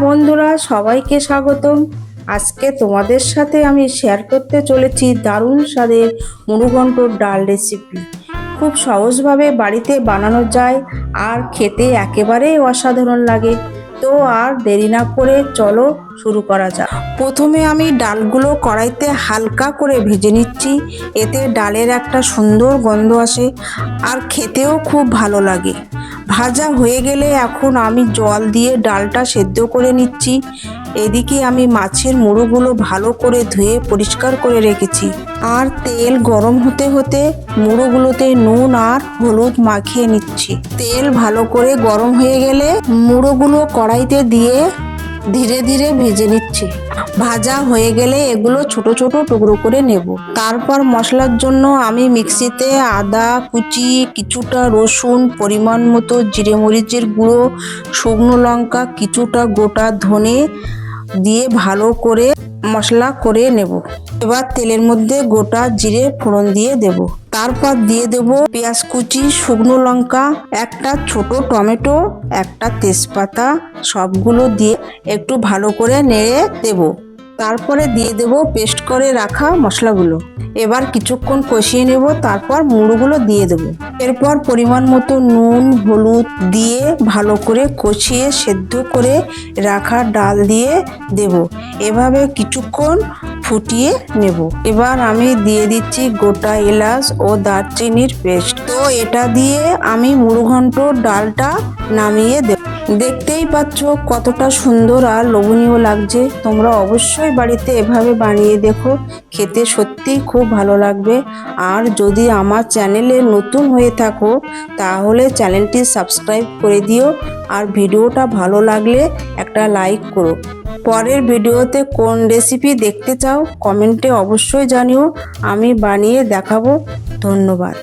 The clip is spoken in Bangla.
বন্ধুরা, সবাইকে স্বাগতম। আজকে তোমাদের সাথে আমি শেয়ার করতে চলেছি দারুণ স্বাদের মুড়োঘণ্টর ডাল রেসিপি। খুব সহজভাবে বাড়িতে বানানো যায় আর খেতে একেবারেই অসাধারণ লাগে। তো আর দেরি না করে চলো শুরু করা যাক। প্রথমে আমি ডালগুলো কড়াইতে হালকা করে ভেজে নিচ্ছি। এতে ডালের একটা সুন্দর গন্ধ আসে আর খেতেও খুব ভালো লাগে। ভাজা হয়ে গেলে এখন আমি জল দিয়ে ডালটা সেদ্ধ করে নিচ্ছি। এদিকে আমি মাছের মুড়োগুলো ভালো করে ধুয়ে পরিষ্কার করে রেখেছি। আর তেল গরম হতে হতে মুড়োগুলোতে নুন আর হলুদ মাখিয়ে নিচ্ছি। তেল ভালো করে গরম হয়ে গেলে মুড়োগুলো কড়াইতে দিয়ে ধীরে ধীরে ভেজে নিচ্ছি। ভাজা হয়ে গেলে এগুলো ছোট ছোট টুকরো করে নেব। তারপর মশলার জন্য আমি মিক্সিতে আদা কুচি, কিছুটা রসুন, পরিমাণ মতো জিরে মরিচের গুঁড়ো, শুকনো লঙ্কা, কিছুটা গোটা ধনে দিয়ে ভালো করে মশলা করে নেব। এবার তেলের মধ্যে গোটা জিরে ফোড়ন দিয়ে দেব। তারপর দিয়ে দেব পেঁয়াজ কুচি, শুকনো লঙ্কা, একটা ছোট টমেটো, একটা তেজপাতা, সবগুলো দিয়ে একটু ভালো করে নেড়ে দেব। তারপরে দিয়ে দেব পেস্ট করে রাখা মশলাগুলো। এবার কিছুক্ষণ কষিয়ে নেব, তারপর মুড়োগুলো দিয়ে দেব। এরপর পরিমাণ মতো নুন হলুদ দিয়ে ভালো করে কষিয়ে সেদ্ধ করে রাখা ডাল দিয়ে দেব। এভাবে কিছুক্ষণ ফুটিয়ে নেব। এবার আমি দিয়ে দিচ্ছি গোটা এলাচ ও দারচিনির পেস্ট। তো এটা দিয়ে আমি মুড়োঘণ্টর ডালটা নামিয়ে দেব। দেখতেই পাচ্ছ কতটা সুন্দর আর লোভনীয় লাগছে। তোমরা অবশ্যই বাড়িতে এভাবে বানিয়ে দেখো, খেতে সত্যিই খুব ভালো লাগবে। আর যদি আমার চ্যানেলে নতুন হয়ে থাকো তাহলে চ্যানেলটি সাবস্ক্রাইব করে দিও। আর ভিডিওটা ভালো লাগলে একটা লাইক করো। পরের ভিডিওতে কোন রেসিপি দেখতে চাও কমেন্টে অবশ্যই জানিও, আমি বানিয়ে দেখাবো। ধন্যবাদ।